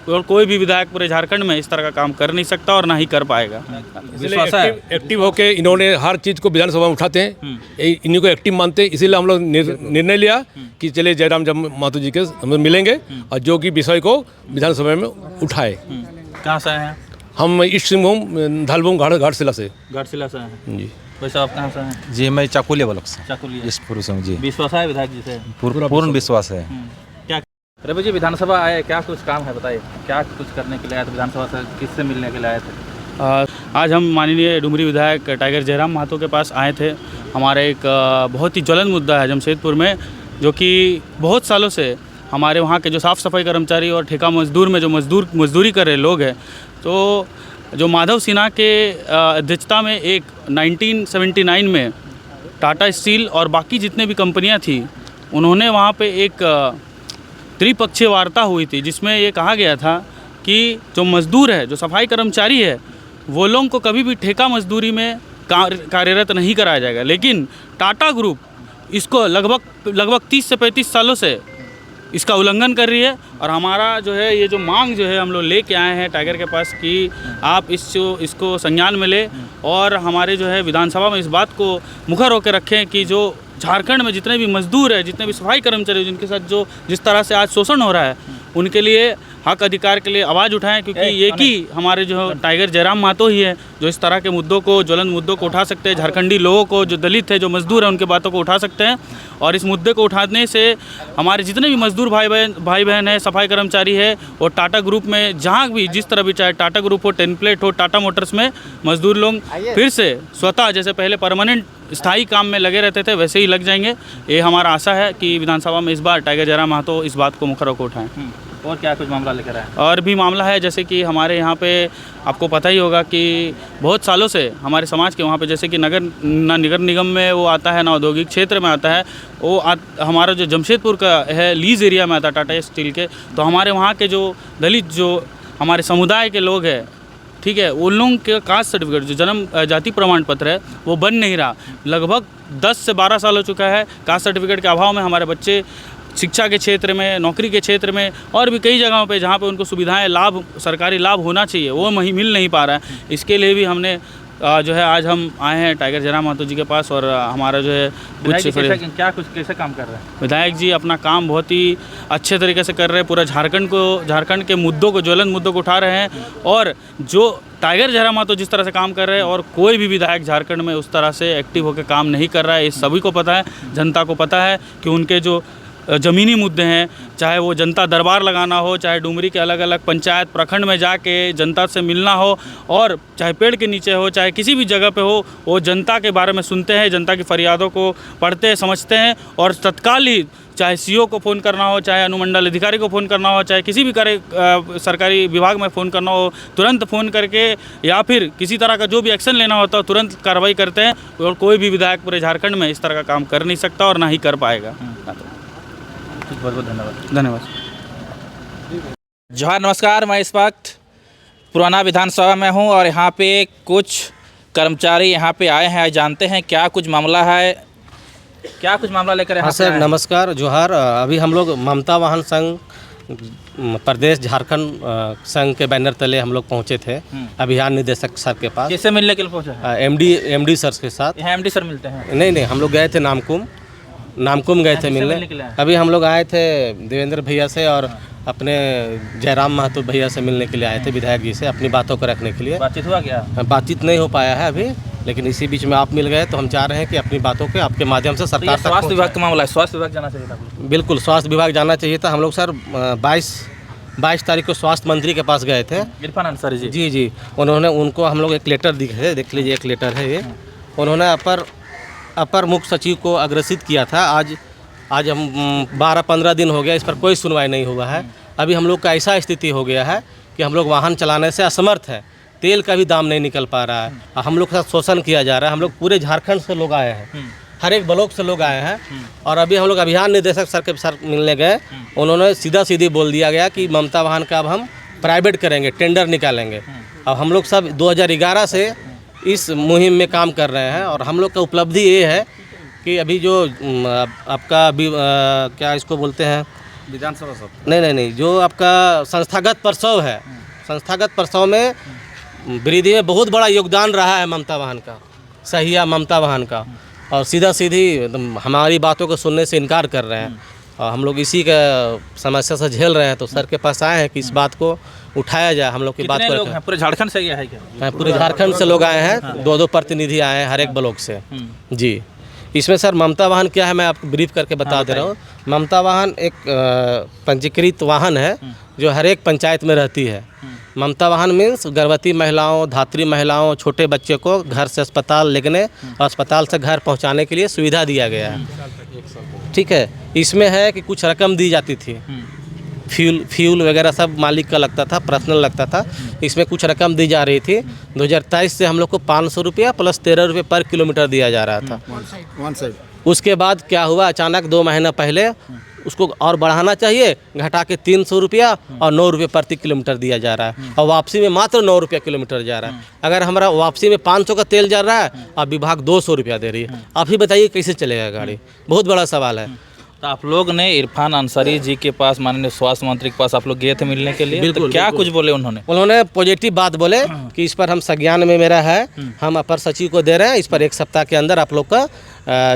और कोई भी विधायक पूरे झारखंड में इस तरह का काम कर नहीं सकता और ना ही कर पाएगा। विश्वास है एक्टिव होके इन्होंने हर चीज़ को विधानसभा में उठाते हैं, इन्हीं को एक्टिव मानते हैं। इसीलिए हम लोग निर्णय लिया कि चले जयराम महतो जी के हम मिलेंगे और जो कि विषय को विधानसभा में उठाए। कहाँ से आए हैं? हम ईस्ट सिंहभूम धालभूम घाटशिला से हैं जी। वैसे आप कहाँ से हैं? जी मैं चाकुलिया ब्लॉक से चाकुलिया। इस पुरुष हूँ जी। विश्वास है विधायक जी से? पूर्ण विश्वास है। क्या रवि जी विधानसभा आए, क्या कुछ काम है बताइए, क्या कुछ करने के लिए आए थे विधानसभा से, किससे मिलने के लिए आए थे? आज हम माननीय डुमरी विधायक टाइगर जयराम महतो के पास आए थे। हमारा एक बहुत ही ज्वलंत मुद्दा है जमशेदपुर में, जो कि बहुत सालों से हमारे वहाँ के जो साफ़ सफाई कर्मचारी और ठेका मजदूर में जो मजदूरी कर रहे लोग हैं, तो जो माधव सिन्हा के अध्यक्षता में एक 1979 में टाटा स्टील और बाकी जितने भी कंपनियां थी, उन्होंने वहाँ पे एक त्रिपक्षीय वार्ता हुई थी, जिसमें ये कहा गया था कि जो मजदूर है, जो सफाई कर्मचारी है, वो लोगों को कभी भी ठेका मजदूरी में कार्यरत नहीं कराया जाएगा। लेकिन टाटा ग्रुप इसको लगभग 30 से 35 सालों से इसका उल्लंघन कर रही है। और हमारा जो है ये जो मांग जो है हम लोग लेके आए हैं टाइगर के पास कि आप इसको संज्ञान में लें और हमारे जो है विधानसभा में इस बात को मुखर होकर रखें कि जो झारखंड में जितने भी मजदूर हैं, जितने भी सफाई कर्मचारी जिनके साथ जिस तरह से आज शोषण हो रहा है, उनके लिए हक अधिकार के लिए आवाज़ उठाएं, क्योंकि एक ही हमारे जो टाइगर जयराम महतो ही है जो इस तरह के मुद्दों को, ज्वलंत मुद्दों को उठा सकते हैं। झारखंडी लोगों को, जो दलित है, जो मजदूर हैं, उनके बातों को उठा सकते हैं। और इस मुद्दे को उठाने से हमारे जितने भी मजदूर भाई बहन है, सफाई कर्मचारी है, और टाटा ग्रुप में जहाँ भी जिस तरह भी, चाहे टाटा ग्रुप हो, टेम्पलेट हो, टाटा मोटर्स में मजदूर लोग फिर से स्वतः जैसे पहले परमानेंट स्थायी काम में लगे रहते थे वैसे ही लग जाएंगे। ये हमारा आशा है कि विधानसभा में इस बार टाइगर जयराम महतो इस बात को मुखर होकर उठाएं। और क्या कुछ मामला लेकर आए? और भी मामला है, जैसे कि हमारे यहाँ पे आपको पता ही होगा कि बहुत सालों से हमारे समाज के वहाँ पे, जैसे कि नगर निगम में वो आता है, ना औद्योगिक क्षेत्र में आता है, वो हमारा जो जमशेदपुर का है लीज एरिया में आता है टाटा स्टील के, तो हमारे वहाँ के जो दलित, जो हमारे समुदाय के लोग हैं, ठीक है, उन लोगों के कास्ट सर्टिफिकेट, जो जन्म जाति प्रमाण पत्र है, वो बन नहीं रहा। लगभग 10 से 12 साल हो चुका है। कास्ट सर्टिफिकेट के अभाव में हमारे बच्चे शिक्षा के क्षेत्र में, नौकरी के क्षेत्र में और भी कई जगहों पे जहाँ पे उनको सुविधाएं, लाभ, सरकारी लाभ होना चाहिए, वो मिल नहीं पा रहा है। इसके लिए भी हमने जो है आज हम आए हैं टाइगर जयराम महतो जी के पास। और हमारा जो है कैसे काम कर रहे हैं विधायक जी? अपना काम बहुत ही अच्छे तरीके से कर रहे हैं। पूरा झारखंड के मुद्दों को, ज्वलंत मुद्दों को उठा रहे हैं। और जो टाइगर जयराम महतो जिस तरह से काम कर रहे हैं, और कोई भी विधायक झारखंड में उस तरह से एक्टिव होकर काम नहीं कर रहा है। ये सभी को पता है, जनता को पता है कि उनके जो ज़मीनी मुद्दे हैं, चाहे वो जनता दरबार लगाना हो, चाहे डुमरी के अलग अलग पंचायत प्रखंड में जाके जनता से मिलना हो, और चाहे पेड़ के नीचे हो, चाहे किसी भी जगह पे हो, वो जनता के बारे में सुनते हैं, जनता की फरियादों को पढ़ते हैं, समझते हैं। और तत्काल ही चाहे सीओ को फ़ोन करना हो, चाहे अनुमंडल अधिकारी को फ़ोन करना हो, चाहे किसी भी सरकारी विभाग में फ़ोन करना हो, तुरंत फ़ोन करके या फिर किसी तरह का जो भी एक्शन लेना होता है तुरंत कार्रवाई करते हैं। और कोई भी विधायक पूरे झारखंड में इस तरह का काम कर नहीं सकता और ना ही कर पाएगा। बहुत बहुत धन्यवाद। जोहार, नमस्कार। मैं इस वक्त पुराना विधानसभा में हूं और यहां पे कुछ कर्मचारी यहां पे आए हैं। जानते हैं क्या कुछ मामला है, क्या कुछ मामला लेकर यहाँ सर नमस्कार, जोहार। अभी हम लोग ममता वाहन संघ प्रदेश झारखंड संघ के बैनर तले हम लोग पहुँचे थे अभियान निदेशक सर के पास। किससे मिलने के लिए पहुँचे? एमडी सर के साथ। यहाँ एमडी सर मिलते हैं? नहीं, हम लोग गए थे नामकुम गए थे मिलने। अभी हम लोग आए थे देवेंद्र भैया से और अपने जयराम महतो भैया से मिलने के लिए आए थे, विधायक जी से, अपनी बातों को रखने के लिए। बातचीत हुआ क्या? बातचीत नहीं हो पाया है अभी, लेकिन इसी बीच में आप मिल गए, तो हम चाह रहे हैं कि अपनी बातों के आपके माध्यम से सरकार तक। स्वास्थ्य विभाग का मामला है, स्वास्थ्य विभाग जाना चाहिए था। बिल्कुल, स्वास्थ्य विभाग जाना चाहिए था। हम लोग सर 22 तारीख को स्वास्थ्य मंत्री के पास गए थे, इरफान अंसारी जी। जी, उनको हम लोग एक लेटर दिखे, देख लीजिए, एक लेटर है ये। उन्होंने अपर मुख्य सचिव को अग्रसित किया था। आज हम 12-15 दिन हो गया, इस पर कोई सुनवाई नहीं हुआ है। अभी हम लोग का ऐसा स्थिति हो गया है कि हम लोग वाहन चलाने से असमर्थ है, तेल का भी दाम नहीं निकल पा रहा है, हम लोग के साथ शोषण किया जा रहा है। हम लोग पूरे झारखंड से लोग आए हैं, हर एक ब्लॉक से लोग आए हैं। और अभी हम लोग अभियान निदेशक सर के साथ मिलने गए, उन्होंने सीधी बोल दिया गया कि ममता वाहन का अब हम प्राइवेट करेंगे, टेंडर निकालेंगे। अब हम लोग सब 2011 से इस मुहिम में काम कर रहे हैं। और हम लोग का उपलब्धि ये है कि अभी जो आपका क्या इसको बोलते हैं, विधानसभा सब नहीं, जो आपका संस्थागत प्रसव है, संस्थागत प्रसव में वृद्धि में बहुत बड़ा योगदान रहा है ममता बहन का, सहिया ममता बहन का। और सीधा सीधी एकदम हमारी बातों को सुनने से इनकार कर रहे हैं और हम लोग इसी का समस्या से झेल रहे हैं। तो सर के पास आए हैं कि इस बात को उठाया जाए, हम लोग की बात कितने को लोग हैं? पूरे झारखंड से ये है क्या? पूरे झारखंड से लोग आए हैं, 2-2 प्रतिनिधि आए हैं हर एक ब्लॉक से जी। इसमें सर ममता वाहन क्या है मैं आपको ब्रीफ करके बता दे रहा हूँ। ममता वाहन एक पंजीकृत वाहन है जो हर एक पंचायत में रहती है। ममता वाहन मीन्स गर्भवती महिलाओं, धात्री महिलाओं, छोटे बच्चे को घर से अस्पताल लेने और अस्पताल से घर पहुंचाने के लिए सुविधा दिया गया है। ठीक है, इसमें है कि कुछ रकम दी जाती थी, फ्यूल वगैरह सब मालिक का लगता था, पर्सनल लगता था। इसमें कुछ रकम दी जा रही थी। 2023 से हम लोग को 500 रुपया प्लस 13 रुपये पर किलोमीटर दिया जा रहा था। उसके बाद क्या हुआ, अचानक 2 महीना पहले उसको और बढ़ाना चाहिए, घटा के 300 रुपया और 9 रुपये प्रति किलोमीटर दिया जा रहा है और वापसी में मात्र 9 रुपया किलोमीटर जा रहा है। अगर हमारा वापसी में 500 का तेल जा रहा है और विभाग 200 रुपया दे रही है, आप ही बताइए कैसे चलेगा गाड़ी? बहुत बड़ा सवाल है। तो आप लोग ने इरफान अंसारी जी के पास, माननीय स्वास्थ्य मंत्री के पास आप लोग गए थे मिलने के लिए? तो क्या कुछ बोले उन्होंने? उन्होंने पॉजिटिव बात बोले कि इस पर हम संज्ञान में मेरा है, हम अपर सचिव को दे रहे हैं, इस पर 1 सप्ताह के अंदर आप लोग का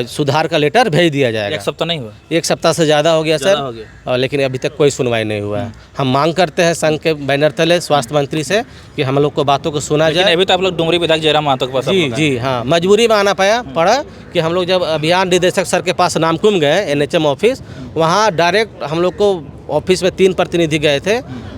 सुधार का लेटर भेज दिया जाएगा। 1 सप्ताह नहीं हुआ? 1 सप्ताह से ज़्यादा हो गया ज़्यादा सर, हो गया। और लेकिन अभी तक कोई सुनवाई नहीं हुआ है। हम मांग करते हैं संघ के बैनर तले स्वास्थ्य मंत्री से कि हम लोग को बातों को सुना लेकिन जाए। अभी तो आप लोग डुमरी विधायक जयराम महतो के पास जी हाँ, मजबूरी में आना पड़ा कि हम लोग जब अभियान निदेशक सर के पास नामकुम गए NHM ऑफिस, वहाँ डायरेक्ट हम लोग को ऑफिस में 3 प्रतिनिधि गए थे।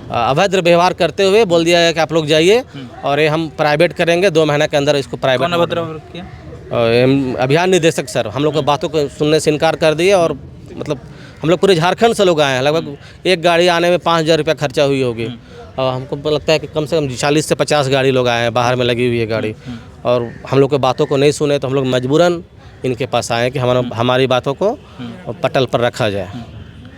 अभद्र व्यवहार करते हुए बोल दिया है कि आप लोग जाइए और ये हम प्राइवेट करेंगे, 2 महीना के अंदर इसको प्राइवेट। कौन अभद्र किया? अभियान निदेशक सर हम लोग को बातों को सुनने से इनकार कर दिए। और मतलब हम लोग पूरे झारखंड से लोग आए हैं, लगभग एक गाड़ी आने में 5,000 रुपया खर्चा हुई होगी। और हमको लगता है कि कम से कम 40 से 50 गाड़ी लोग आए हैं, बाहर में लगी हुई है गाड़ी। और हम लोग के बातों को नहीं सुने तो हम लोग मजबूरन इनके पास आए कि हमारी बातों को पटल पर रखा जाए।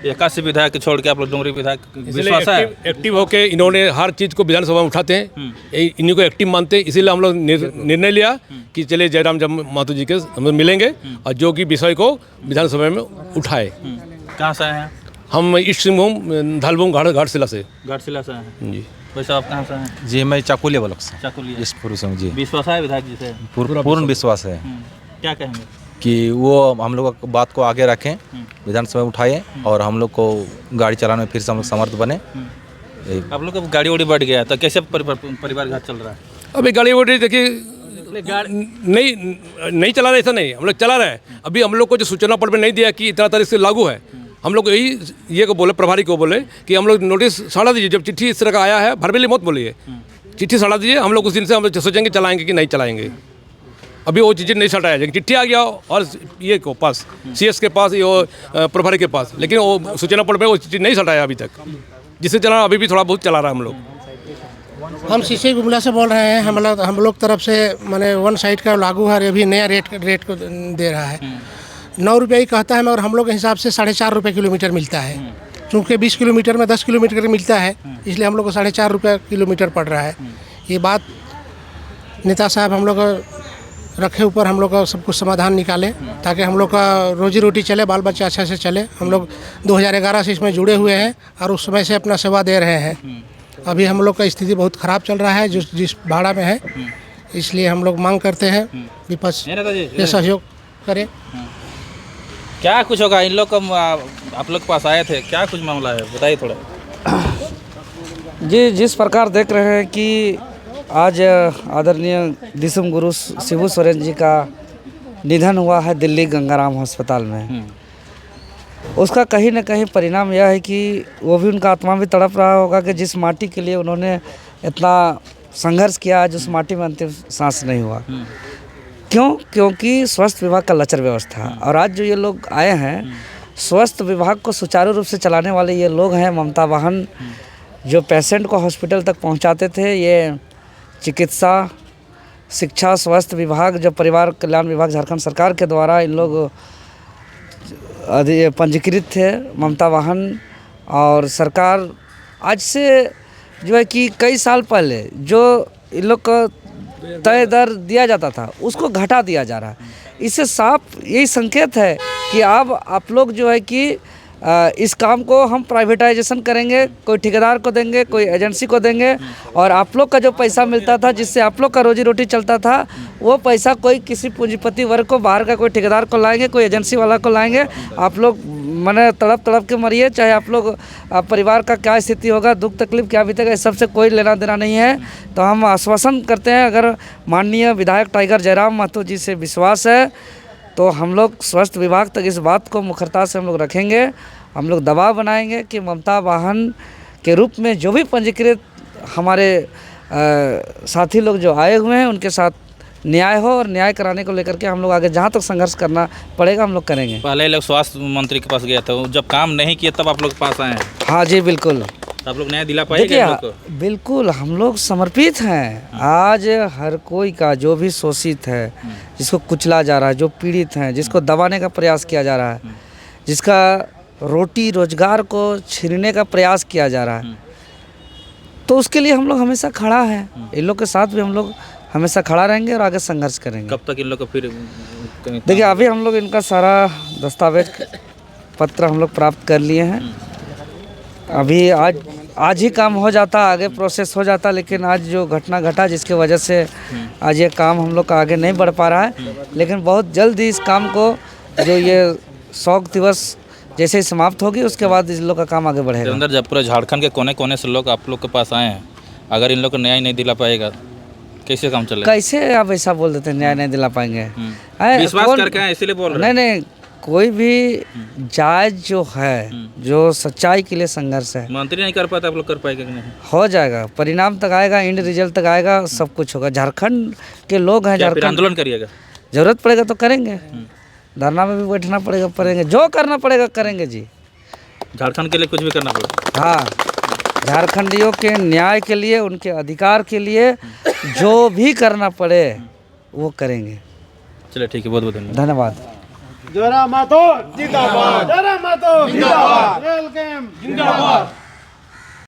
81 विधायक छोड़ के आप लोग डुमरी विधायक, विश्वास है? एक्टिव होके इन्होंने हर चीज़ को विधानसभा में उठाते हैं, इन्हीं को एक्टिव मानते हैं। इसीलिए हम लोग निर्णय लिया कि चलिए जयराम महतो जी के हम लोग मिलेंगे और जो कि विषय को विधानसभा में उठाए। कहाँ से आए हैं? हम ईस्ट सिंहभूम धालभूम घाटशिला से। घाटशिला से आए हैं जी। वैसे आप कहाँ से आए हैं? जी मैं चाकुलिया ब्लॉक से चाकुलिया। इस पुरुष हूँ जी। विश्वास है विधायक जी से? पूर्ण विश्वास है क्या कहेंगे? कि वो हम लोग की बात को आगे रखें, विधानसभा में उठाए और हम लोग को गाड़ी चलाने में फिर से हम लोग समर्थ बने। आप लोग का गाड़ी उड़ी बढ़ गया तो कैसे परिवार घर चल रहा है? अभी गाड़ी वाड़ी देखिए नहीं चला रहे, ऐसा नहीं, हम लोग चला रहे हैं। अभी हम लोग को जो सूचना पट में नहीं दिया कि इतना तारीख से लागू है, हम लोग यही ये को बोले, प्रभारी को बोले कि हम लोग नोटिस सड़ा दीजिए। जब चिट्ठी इस तरह का आया है, भरवेली मत बोलिए, चिट्ठी सड़ा दीजिए। हम लोग उस दिन से हम लोग सोचेंगे चलाएंगे कि नहीं चलाएंगे। अभी वो चीज़ें नहीं सटाया जाएगी, चिट्ठी आ गया और ये को पास CS के पास, ये प्रभारी के पास, लेकिन वो सूचना पट में वो चिट्ठी नहीं सटाया अभी तक, जिससे चला अभी भी थोड़ा बहुत चला रहा है हम लोग। हम शीशे गुमला से बोल रहे हैं। हम लोग तरफ से माने 1 साइड का लागू है, अभी नया रेट को दे रहा है। 9 रुपये ही कहता है, मगर हम लोग के हिसाब से 4.5 रुपये किलोमीटर मिलता है। चूँकि 20 किलोमीटर में 10 किलोमीटर मिलता है, इसलिए हम लोग को 4.5 रुपये किलोमीटर पड़ रहा है। ये बात नेता साहब हम लोग रखे ऊपर, हम लोग का सब कुछ समाधान निकाले ताकि हम लोग का रोजी रोटी चले, बाल बच्चा अच्छा से चले। हम लोग 2011 से इसमें जुड़े हुए हैं और उस समय से अपना सेवा दे रहे हैं। अभी हम लोग का स्थिति बहुत ख़राब चल रहा है जिस भाड़ा में है, इसलिए हम लोग मांग करते हैं विपक्ष ये सहयोग करे। क्या कुछ होगा? इन लोग का आप लोग के पास आए थे, क्या कुछ मामला है बताइए थोड़ा। जी, जिस प्रकार देख रहे हैं कि आज आदरणीय दिसुम गुरु शिबू सोरेन जी का निधन हुआ है दिल्ली गंगाराम अस्पताल में। उसका कहीं न कहीं परिणाम यह है कि वो भी, उनका आत्मा भी तड़प रहा होगा कि जिस माटी के लिए उन्होंने इतना संघर्ष किया, आज उस माटी में अंतिम सांस नहीं हुआ। क्यों? क्योंकि स्वास्थ्य विभाग का लचर व्यवस्था। और आज जो ये लोग आए हैं, स्वास्थ्य विभाग को सुचारू रूप से चलाने वाले ये लोग हैं। ममता वाहन जो पेशेंट को हॉस्पिटल तक पहुंचाते थे, ये चिकित्सा, शिक्षा, स्वास्थ्य विभाग, जो परिवार कल्याण विभाग झारखंड सरकार के द्वारा इन लोग पंजीकृत थे, ममता वाहन। और सरकार आज से जो है कि कई साल पहले जो इन लोग को तय दर दिया जाता था, उसको घटा दिया जा रहा है। इससे साफ यही संकेत है कि अब आप लोग जो है कि इस काम को हम प्राइवेटाइजेशन करेंगे, कोई ठेकेदार को देंगे, कोई एजेंसी को देंगे, और आप लोग का जो पैसा मिलता था जिससे आप लोग का रोजी रोटी चलता था, वो पैसा कोई किसी पूंजीपति वर्ग को, बाहर का कोई ठेकेदार को लाएंगे, कोई एजेंसी वाला को लाएंगे। आप लोग मैंने तड़प तड़प के मरिए, चाहे आप लोग परिवार का क्या स्थिति होगा, दुख तकलीफ क्या बीतेगा, इस सबसे कोई लेना देना नहीं है। तो हम आश्वासन करते हैं, अगर माननीय विधायक टाइगर जयराम महतो जी से विश्वास है तो हम लोग स्वास्थ्य विभाग तक इस बात को मुखरता से हम लोग रखेंगे। हम लोग दबाव बनाएंगे कि ममता वाहन के रूप में जो भी पंजीकृत हमारे साथी लोग जो आए हुए हैं उनके साथ न्याय हो, और न्याय कराने को लेकर के हम लोग आगे जहाँ तक संघर्ष करना पड़ेगा हम लोग करेंगे। पहले लोग स्वास्थ्य मंत्री के पास गया था, जब काम नहीं किया तब आप लोग के पास आए हैं। हाँ जी बिल्कुल। आप लोग न्याय दिला पाएंगे हम लोग को? बिल्कुल, हम लोग समर्पित हैं। आज हर कोई का जो भी शोषित है, जिसको कुचला जा रहा है, जो पीड़ित हैं, जिसको दबाने का प्रयास किया जा रहा है, जिसका रोटी रोजगार को छीनने का प्रयास किया जा रहा है, तो उसके लिए हम लोग हमेशा खड़ा है। इन लोग के साथ भी हम लोग हमेशा खड़ा रहेंगे और आगे संघर्ष करेंगे। कब तक इन लोग को फिर देखिए, अभी हम लोग इनका सारा दस्तावेज पत्र हम लोग प्राप्त कर लिए हैं। अभी आज ही काम हो जाता, आगे प्रोसेस हो जाता, लेकिन आज जो घटना घटा जिसकी वजह से आज ये काम हम लोग का आगे नहीं बढ़ पा रहा है। लेकिन बहुत जल्द ही इस काम को, जो ये 100 दिवस जैसे ही समाप्त होगी, उसके बाद इस लोग का काम आगे बढ़ेगा। अंदर जब पूरा झारखंड के कोने कोने से लोग आप लोग के पास आए हैं, अगर इन लोग को न्याय नहीं दिला पाएगा कैसे काम चलेगा? कैसे आप ऐसा बोल देते हैं न्याय नहीं दिला पाएंगे? विश्वास करके हैं इसीलिए बोल रहे हैं। नहीं, कोई भी जायज जो है, जो सच्चाई के लिए संघर्ष है, मंत्री नहीं कर पाते, आप लोग कर पाएंगे कि नहीं? हो जाएगा, परिणाम तक आएगा, एंड रिजल्ट तक आएगा, सब कुछ होगा। झारखंड के लोग हैं, फिर झारखंड आंदोलन करिएगा? जरूरत पड़ेगा तो करेंगे, धरना में भी बैठना पड़ेगा, करेंगे, जो करना पड़ेगा करेंगे जी। झारखंड के लिए कुछ भी करना पड़ेगा? हाँ, झारखंडियों के न्याय के लिए, उनके अधिकार के लिए जो भी करना पड़े वो करेंगे। चलिए ठीक है, बहुत बहुत धन्यवाद। धन्यवाद। जयराम महतो जिंदाबाद, जयराम महतो जिंदाबाद, वेलकम जिंदाबाद।